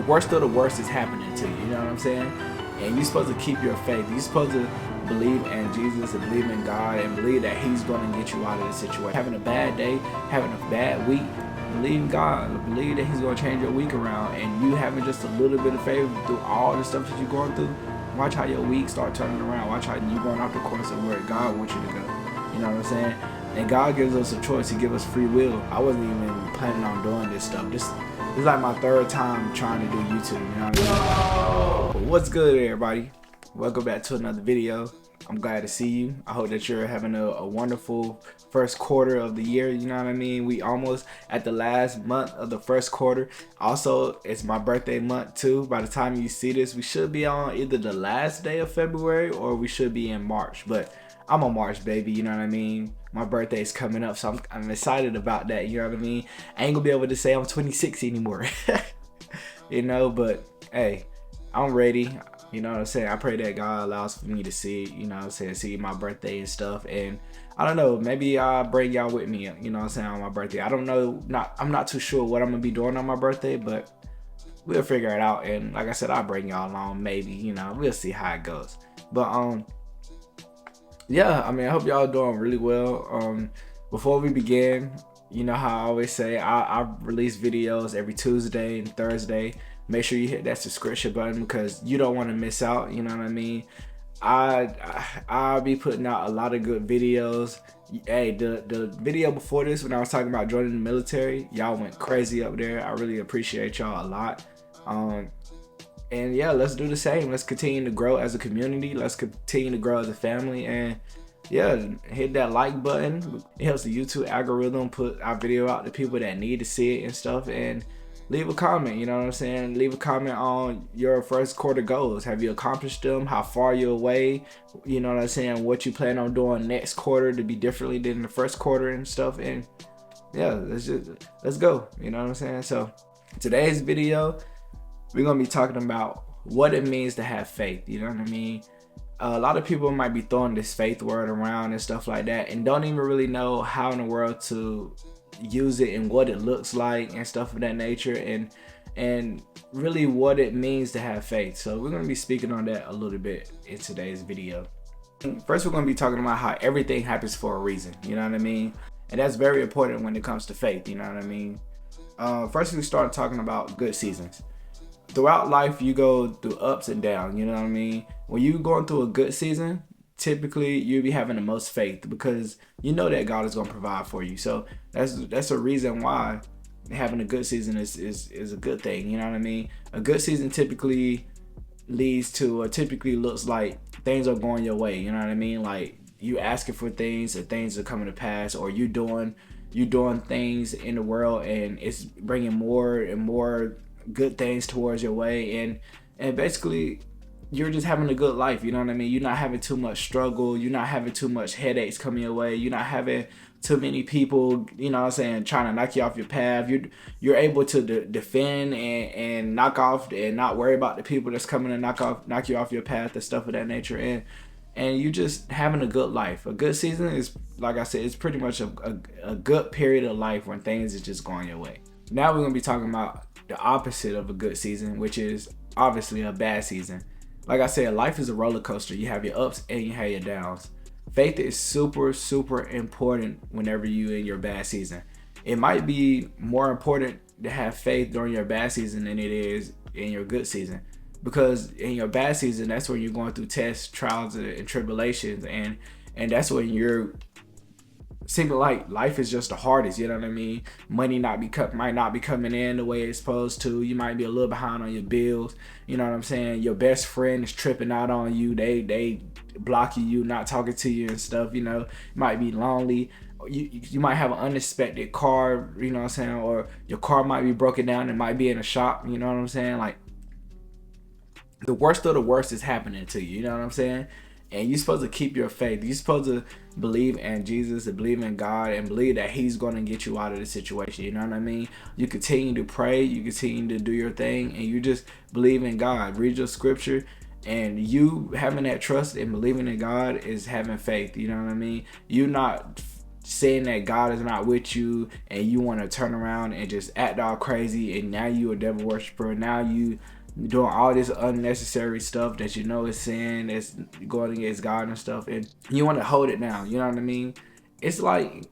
worst of the worst is happening to you, you know what I'm saying? And you're supposed to keep your faith. You're supposed to believe in Jesus and believe in God and believe that He's going to get you out of the situation. Having a bad day, having a bad week, believe in God. Believe that He's going to change your week around. And you having just a little bit of faith through all the stuff that you're going through, watch how your week start turning around. Watch how you're going off the course of where God wants you to go. You know what I'm saying? And God gives us a choice. He gives us free will. I wasn't even planning on doing this stuff. This is like my third time trying to do YouTube. You know what I mean? But what's good, everybody? Welcome back to another video. I'm glad to see you. I hope that you're having a wonderful first quarter of the year. You know what I mean? We almost at the last month of the first quarter. Also, it's my birthday month too. By the time you see this, we should be on either the last day of February or we should be in March. But I'm a March baby, you know what I mean? My birthday's coming up, so I'm excited about that, you know what I mean? I ain't gonna be able to say I'm 26 anymore, you know, but hey, I'm ready, you know what I'm saying? I pray that God allows for me to see, you know what I'm saying, see my birthday and stuff, and I don't know, maybe I'll bring y'all with me, you know what I'm saying, on my birthday. I don't know, I'm not too sure what I'm gonna be doing on my birthday, but we'll figure it out, and like I said, I'll bring y'all along, maybe, you know, we'll see how it goes. But, yeah, I mean, I hope y'all doing really well. Before we begin, you know how I always say, I release videos every Tuesday and Thursday. Make sure you hit that subscription button because you don't want to miss out, you know what I mean? I'll be putting out a lot of good videos. Hey, the video before this, when I was talking about joining the military, y'all went crazy up there. I really appreciate y'all a lot. And yeah, let's do the same. Let's continue to grow as a community. Let's continue to grow as a family. And yeah, hit that like button. It helps the YouTube algorithm put our video out to people that need to see it and stuff. And leave a comment, you know what I'm saying? Leave a comment on your first quarter goals. Have you accomplished them? How far you're away? You know what I'm saying? What you plan on doing next quarter to be differently than the first quarter and stuff. And yeah, let's go. You know what I'm saying? So today's video, we're going to be talking about what it means to have faith. You know what I mean? A lot of people might be throwing this faith word around and stuff like that and don't even really know how in the world to use it and what it looks like and stuff of that nature and really what it means to have faith. So we're going to be speaking on that a little bit in today's video. First, we're going to be talking about how everything happens for a reason. You know what I mean? And that's very important when it comes to faith. You know what I mean? First, we start talking about good seasons. Throughout life, you go through ups and downs, you know what I mean? When you're going through a good season, typically you'll be having the most faith because you know that God is going to provide for you. So that's a reason why having a good season is a good thing, you know what I mean? A good season typically leads to, or typically looks like things are going your way, you know what I mean? Like you asking for things and things are coming to pass, or you doing things in the world and it's bringing more and more good things towards your way, and basically you're just having a good life, you know what I mean? You're not having too much struggle, you're not having too much headaches coming your way, you're not having too many people, you know what I'm saying, trying to knock you off your path. You're able to defend and knock off and not worry about the people that's coming to knock you off your path and stuff of that nature, and you just having a good life. A good season is, like I said, it's pretty much a good period of life when things is just going your way. Now we're going to be talking about the opposite of a good season, which is obviously a bad season. Like I said, life is a roller coaster. You have your ups and you have your downs. Faith is super, super important whenever you're in your bad season. It might be more important to have faith during your bad season than it is in your good season. Because in your bad season, that's when you're going through tests, trials, and tribulations. And that's when you're seeming like life is just the hardest, you know what I mean? Money might not be coming in the way it's supposed to. You might be a little behind on your bills, you know what I'm saying? Your best friend is tripping out on you. They blocking you, not talking to you and stuff, you know? You might be lonely. You might have an unexpected car, you know what I'm saying? Or your car might be broken down and might be in a shop, you know what I'm saying? Like, the worst of the worst is happening to you, you know what I'm saying? And you're supposed to keep your faith. You're supposed to believe in Jesus and believe in God and believe that He's going to get you out of the situation. You know what I mean? You continue to pray. You continue to do your thing. And you just believe in God. Read your scripture. And you having that trust and believing in God is having faith. You know what I mean? You're not saying that God is not with you, and you want to turn around and just act all crazy, and now you a devil worshiper. Now you doing all this unnecessary stuff that you know is sin, that's going against God and stuff, and you want to hold it down. You know what I mean? It's like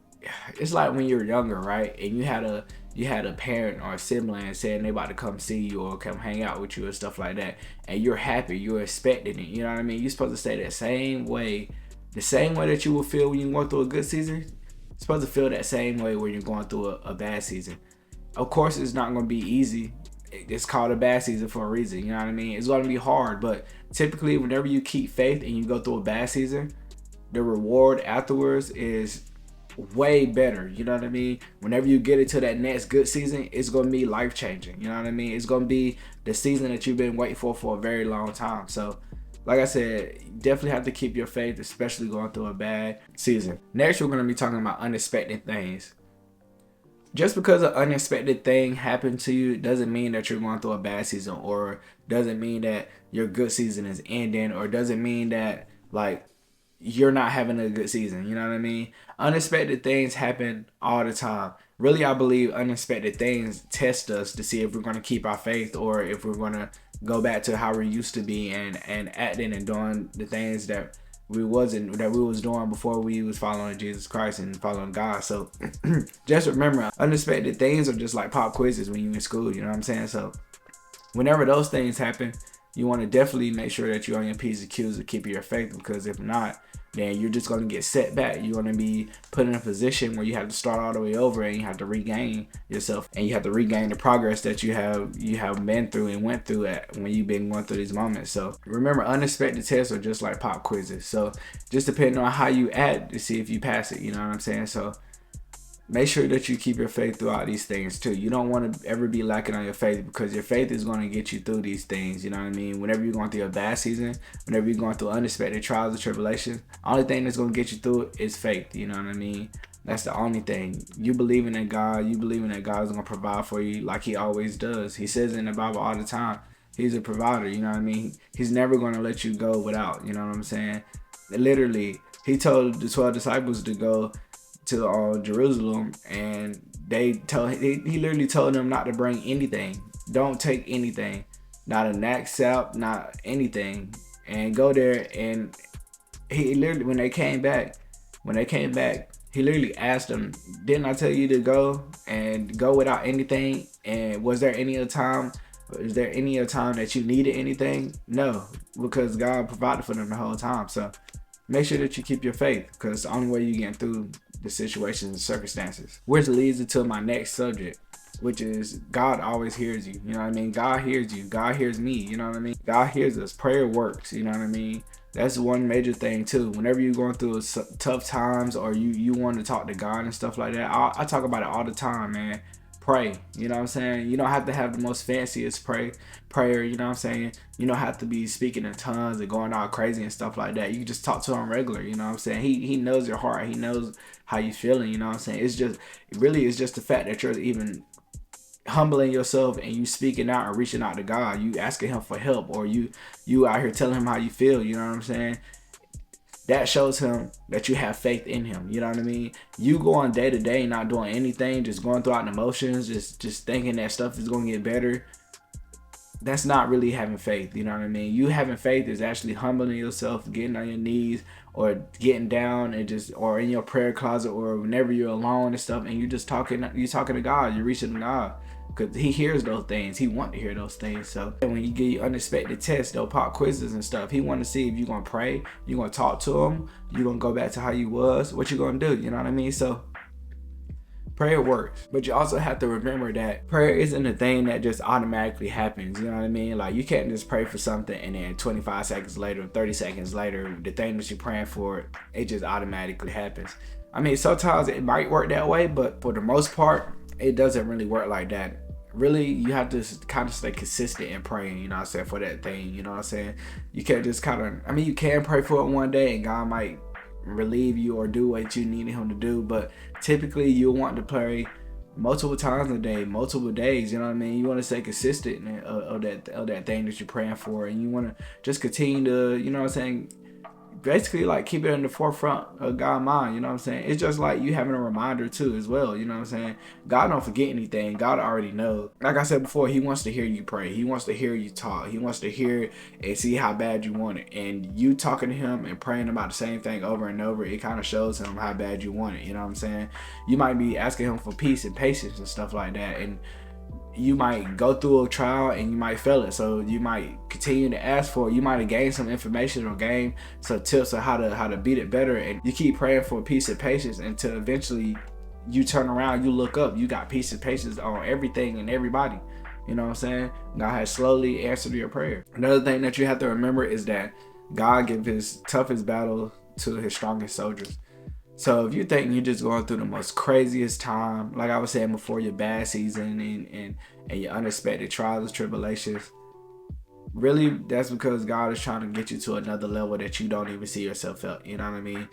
when you're younger, right? And you had a parent or a sibling saying they about to come see you or come hang out with you and stuff like that, and you're happy, you're expecting it. You know what I mean? You're supposed to stay that same way, the same way that you will feel when you're going through a good season. You're supposed to feel that same way when you're going through a bad season. Of course, it's not going to be easy. It's called a bad season for a reason. You know what I mean? It's going to be hard, but typically, whenever you keep faith and you go through a bad season, the reward afterwards is way better. You know what I mean? Whenever you get into that next good season, it's going to be life changing. You know what I mean? It's going to be the season that you've been waiting for a very long time. So, like I said, you definitely have to keep your faith, especially going through a bad season. Next, we're going to be talking about unexpected things. Just because an unexpected thing happened to you doesn't mean that you're going through a bad season, or doesn't mean that your good season is ending, or doesn't mean that like you're not having a good season. You know what I mean? Unexpected things happen all the time. Really, I believe unexpected things test us to see if we're going to keep our faith, or if we're going to go back to how we used to be and acting and doing the things that we was doing before we was following Jesus Christ and following God. So just remember, unexpected things are just like pop quizzes when you're in school. You know what I'm saying? So whenever those things happen, you want to definitely make sure that you're on your P's and Q's to keep your faith, because if not, then you're just going to get set back. You're going to be put in a position where you have to start all the way over, and you have to regain yourself, and you have to regain the progress that you have been through and went through when you've been going through these moments. So remember, unexpected tests are just like pop quizzes. So just depending on how you act to see if you pass it. You know what I'm saying? So make sure that you keep your faith throughout these things too. You don't want to ever be lacking on your faith, because your faith is going to get you through these things. You know what I mean? Whenever you're going through a bad season, whenever you're going through unexpected trials and tribulations, only thing that's going to get you through it is faith. You know what I mean? That's the only thing. You believing in God, you believing that God is going to provide for you like he always does. He says in the Bible all the time, he's a provider. You know what I mean? He's never going to let you go without. You know what I'm saying? Literally, he told the 12 disciples to go to Jerusalem, and he literally told them not to bring anything. Don't take anything, not a knapsack, not anything, and go there. And he literally, when they came back, he literally asked them, "Didn't I tell you to go without anything? And was there any other time? Is there any other time that you needed anything?" No, because God provided for them the whole time. So make sure that you keep your faith, because it's the only way you're getting through the situations and circumstances. Which leads into my next subject, which is God always hears you. You know what I mean? God hears you. God hears me. You know what I mean? God hears us. Prayer works. You know what I mean? That's one major thing too. Whenever you're going through tough times, or you want to talk to God and stuff like that, I talk about it all the time, man. Pray. You know what I'm saying? You don't have to have the most fanciest prayer. You know what I'm saying? You don't have to be speaking in tongues and going all crazy and stuff like that. You can just talk to him regular. You know what I'm saying? He knows your heart. He knows how you feeling. You know what I'm saying? It's just the fact that you're even humbling yourself and you speaking out and reaching out to God. You asking him for help, or you out here telling him how you feel. You know what I'm saying? That shows him that you have faith in him. You know what I mean? You going day to day, not doing anything, just going throughout the motions, just thinking that stuff is going to get better. That's not really having faith. You know what I mean? You having faith is actually humbling yourself, getting on your knees, or getting down and or in your prayer closet, or whenever you're alone and stuff, and you're talking to God. You're reaching to God, because he hears those things. He want to hear those things. So when he give you unexpected tests, they'll pop quizzes and stuff, he want to see if you're going to pray, you're going to talk to him, you're going to go back to how you was, what you going to do. You know what I mean? So prayer works, but you also have to remember that prayer isn't a thing that just automatically happens. You know what I mean? Like, you can't just pray for something and then 25 seconds later, 30 seconds later, the thing that you're praying for, it just automatically happens. I mean, sometimes it might work that way, but for the most part, it doesn't really work like that. Really, you have to kind of stay consistent in praying, you know what I'm saying, for that thing. You know what I'm saying? You can't just you can pray for it one day and God might relieve you or do what you need him to do, but typically you'll want to pray multiple times a day, multiple days. You know what I mean? You want to stay consistent of that thing that you're praying for, and you want to just continue to, you know what I'm saying, basically like keep it in the forefront of God's mind. You know what I'm saying? It's just like you having a reminder too as well. You know what I'm saying? God don't forget anything. God already knows. Like I said before, he wants to hear you pray. He wants to hear you talk. He wants to hear it and see how bad you want it. And you talking to him and praying about the same thing over and over, it kind of shows him how bad you want it. You know what I'm saying? You might be asking him for peace and patience and stuff like that. And you might go through a trial and you might fail it, so you might continue to ask for it. You might have gained some information or gained some tips on how to beat it better, and you keep praying for peace and patience until eventually you turn around, you look up, you got peace and patience on everything and everybody. You know what I'm saying? God has slowly answered your prayer. Another thing that you have to remember is that God gives his toughest battle to his strongest soldiers. So if you think you're just going through the most craziest time, like I was saying before, your bad season and your unexpected trials and tribulations, really that's because God is trying to get you to another level that you don't even see yourself at. You know what I mean?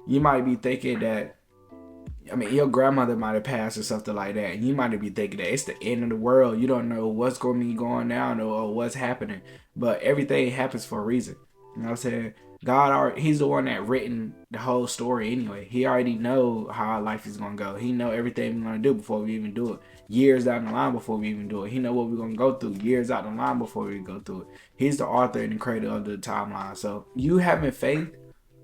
You might be thinking that, I mean, your grandmother might have passed or something like that, and you might be thinking that it's the end of the world. You don't know what's going to be going down or what's happening, but everything happens for a reason. You know what I'm saying? He's the one that written the whole story anyway. He already know how our life is gonna go. He know everything we're gonna do before we even do it. Years down the line before we even do it. He know what we're gonna go through years out the line before we go through it. He's the author and the creator of the timeline. So you having faith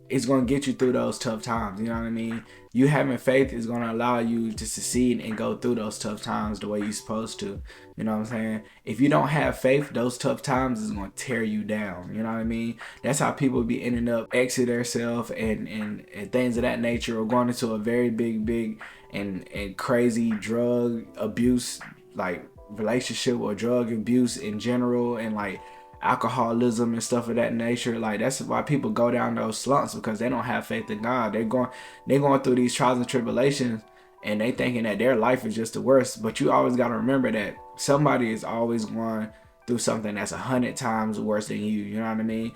is going to get you through those tough times. You know what I mean? You having faith is going to allow you to succeed and go through those tough times the way you're supposed to. You know what I'm saying? If you don't have faith, those tough times is going to tear you down. You know what I mean? That's how people be ending up exit themselves and things of that nature, or going into a very big and crazy drug abuse, like relationship or drug abuse in general, and like alcoholism and stuff of that nature. Like, that's why people go down those slumps, because they don't have faith in God. They're going through these trials and tribulations and they thinking that their life is just the worst. But you always got to remember that somebody is always going through something that's 100 times worse than you. You know what I mean?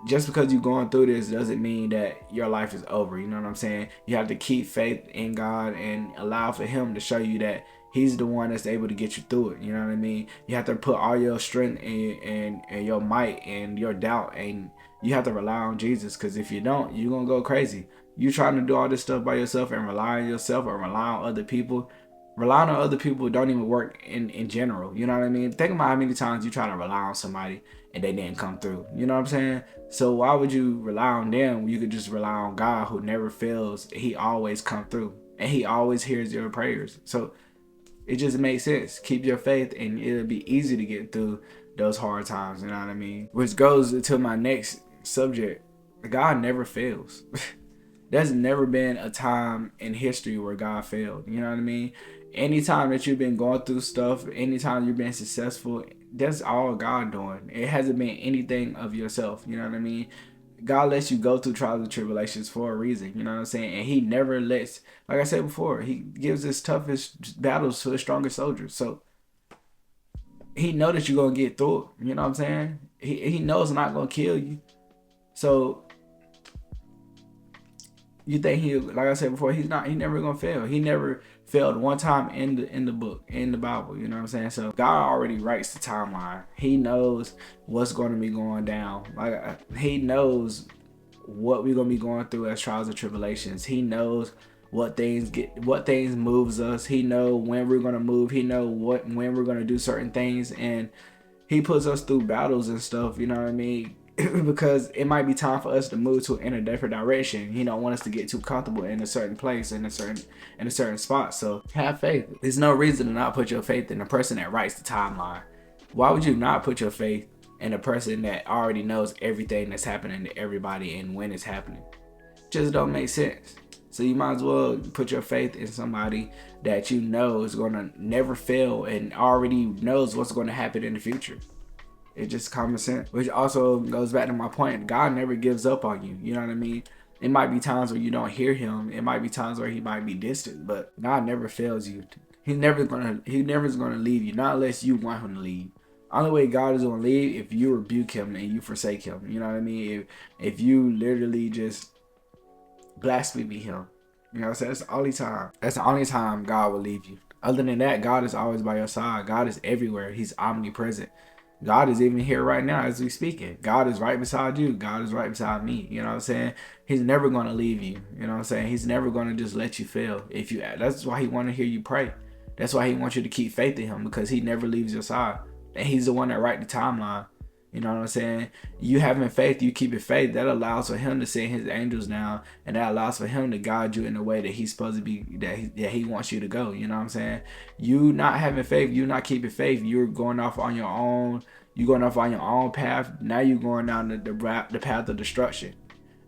Just because you're going through this doesn't mean that your life is over. You know what I'm saying? You have to keep faith in God and allow for him to show you that he's the one that's able to get you through it. You know what I mean? You have to put all your strength and your might and your doubt, and you have to rely on Jesus, because if you don't, you're going to go crazy. You trying to do all this stuff by yourself and rely on yourself or rely on other people. Relying on other people don't even work in general. You know what I mean? Think about how many times you try to rely on somebody and they didn't come through. You know what I'm saying? So why would you rely on them when you could just rely on God, who never fails? He always come through and he always hears your prayers. So it just makes sense. Keep your faith and it'll be easy to get through those hard times. You know what I mean? Which goes to my next subject. God never fails. There's never been a time in history where God failed. You know what I mean? Anytime that you've been going through stuff, anytime you've been successful, that's all God doing. It hasn't been anything of yourself. You know what I mean? God lets you go through trials and tribulations for a reason. You know what I'm saying? And he never lets, like I said before, he gives his toughest battles to the strongest soldiers. So he know that you're going to get through it. You know what I'm saying? He knows it's not going to kill you. So you think he, like I said before, he never gonna fail. He never failed one time in the book, in the Bible. You know what I'm saying? So God already writes the timeline. He knows what's going to be going down. Like, he knows what we're gonna be going through as trials and tribulations. He knows what things moves us. He know when we're gonna move. He know when we're gonna do certain things, and he puts us through battles and stuff. You know what I mean? Because it might be time for us to move in a different direction. He don't want us to get too comfortable in a certain place, in a certain spot. So have faith. There's no reason to not put your faith in the person that writes the timeline. Why would you not put your faith in a person that already knows everything that's happening to everybody and when it's happening? Just don't make sense. So you might as well put your faith in somebody that you know is going to never fail and already knows what's going to happen in the future. It's just common sense, which also goes back to my point. God never gives up on you. You know what I mean? It might be times where you don't hear him. It might be times where he might be distant, but God never fails you. He's never gonna leave you, not unless you want him to leave. Only way God is gonna leave if you rebuke him and you forsake him. You know what I mean? If you literally just blaspheme him. You know what I'm saying? That's the only time. That's the only time God will leave you. Other than that, God is always by your side. God is everywhere. He's omnipresent. God is even here right now as we speaking. God is right beside you. God is right beside me. You know what I'm saying? He's never going to leave you. You know what I'm saying? He's never going to just let you fail. That's why he want to hear you pray. That's why he wants you to keep faith in him, because he never leaves your side. And he's the one that write the timeline. You know what I'm saying? You having faith, you keeping faith, that allows for him to send his angels down, and that allows for him to guide you in the way that he's supposed to be, that he wants you to go. You know what I'm saying? You not having faith, you not keeping faith, you're going off on your own. You're going off on your own path. Now you're going down the path of destruction.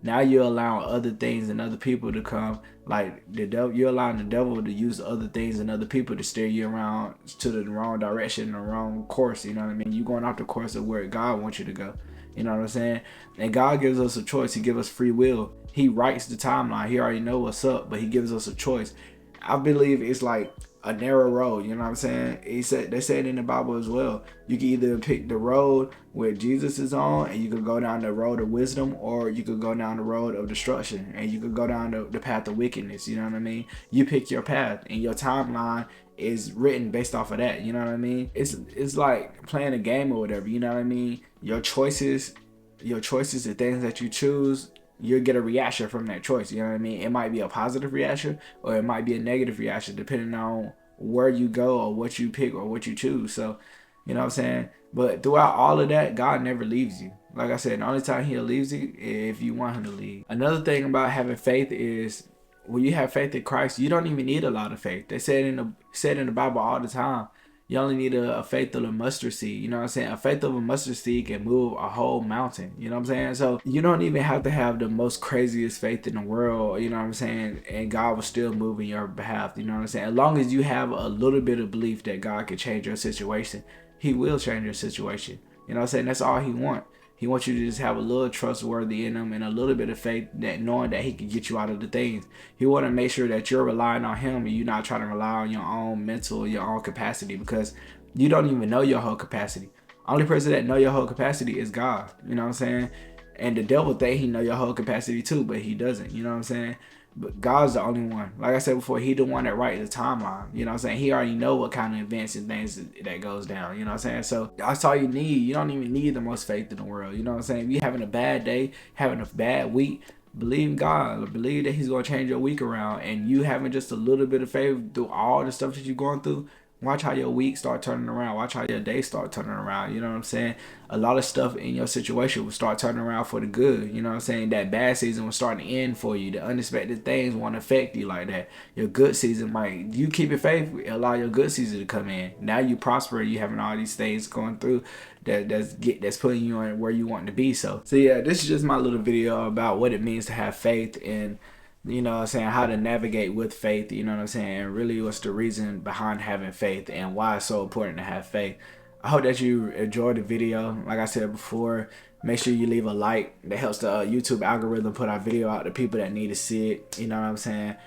Now you're allowing other things and other people to come, like the devil. You're allowing the devil to use other things and other people to steer you around to the wrong direction, the wrong course. You know what I mean? You're going off the course of where God wants you to go. You know what I'm saying? And God gives us a choice. He gives us free will. He writes the timeline. He already knows what's up, but he gives us a choice. I believe it's like a narrow road. You know what I'm saying? They said in the Bible as well. You can either pick the road where Jesus is on, and you could go down the road of wisdom, or you could go down the road of destruction, and you could go down the path of wickedness. You know what I mean? You pick your path, and your timeline is written based off of that. You know what I mean? It's like playing a game or whatever. You know what I mean? Your choices, the things that you choose, you'll get a reaction from that choice. You know what I mean? It might be a positive reaction, or it might be a negative reaction, depending on where you go or what you pick or what you choose. So, you know what I'm saying? But throughout all of that, God never leaves you. Like I said, the only time he'll leave you if you want him to leave. Another thing about having faith is, when you have faith in Christ, you don't even need a lot of faith. They said in the Bible all the time, you only need a faith of a mustard seed. You know what I'm saying? A faith of a mustard seed can move a whole mountain. You know what I'm saying? So you don't even have to have the most craziest faith in the world. You know what I'm saying? And God will still move in your behalf. You know what I'm saying? As long as you have a little bit of belief that God can change your situation, he will change your situation. You know what I'm saying? That's all he wants. He wants you to just have a little trustworthy in him and a little bit of faith, that knowing that he can get you out of the things. He want to make sure that you're relying on him, and you're not trying to rely on your own mental, your own capacity, because you don't even know your whole capacity. Only person that know your whole capacity is God. You know what I'm saying? And the devil think he know your whole capacity too, but he doesn't. You know what I'm saying? But God's the only one. Like I said before, he the one that writes the timeline. You know what I'm saying? He already know what kind of events and things that goes down. You know what I'm saying? So that's all you need. You don't even need the most faith in the world. You know what I'm saying? If you're having a bad day, having a bad week, believe in God. Believe that he's going to change your week around. And you having just a little bit of faith through all the stuff that you're going through, watch how your week start turning around. Watch how your day start turning around. You know what I'm saying? A lot of stuff in your situation will start turning around for the good. You know what I'm saying? That bad season will start to end for you. The unexpected things won't affect you like that. Your good season might, you keep your faith, allow your good season to come in. Now you prosper. You having all these things going through that's putting you on where you want to be. So yeah, this is just my little video about what it means to have faith, and you know what I'm saying, how to navigate with faith. You know what I'm saying? And really what's the reason behind having faith and why it's so important to have faith. I hope that you enjoyed the video. Like I said before, make sure you leave a like. That helps the YouTube algorithm put our video out to people that need to see it. You know what I'm saying?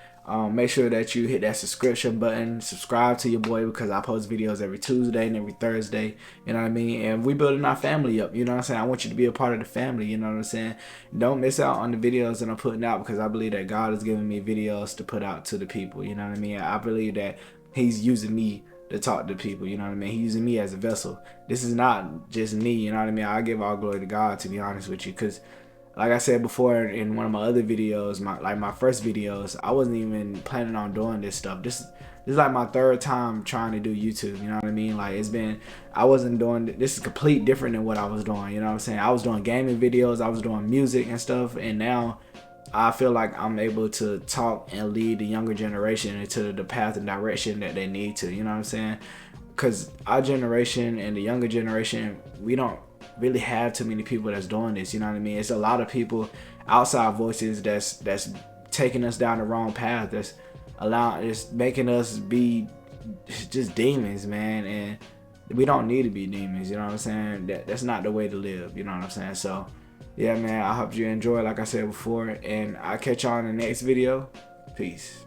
Make sure that you hit that subscription button, subscribe to your boy, because I post videos every Tuesday and every Thursday. You know what I mean? And we building our family up. You know what I'm saying? I want you to be a part of the family. You know what I'm saying? Don't miss out on the videos that I'm putting out, because I believe that God is giving me videos to put out to the people. You know what I mean? I believe that he's using me to talk to people. You know what I mean? He's using me as a vessel. This is not just me. You know what I mean? I give all glory to God, to be honest with you, because like I said before in one of my other videos, my first videos, I wasn't even planning on doing this stuff. This is like my third time trying to do YouTube. You know what I mean? Like, I wasn't doing, this is complete different than what I was doing. You know what I'm saying? I was doing gaming videos, I was doing music and stuff, and now I feel like I'm able to talk and lead the younger generation into the path and direction that they need to. You know what I'm saying? Because our generation and the younger generation, we don't really have too many people that's doing this. You know what I mean? It's a lot of people, outside voices, that's taking us down the wrong path, that's making us be just demons, man. And we don't need to be demons. You know what I'm saying? That's not the way to live. You know what I'm saying? So yeah, man, I hope you enjoy, like I said before, and I'll catch y'all in the next video. Peace.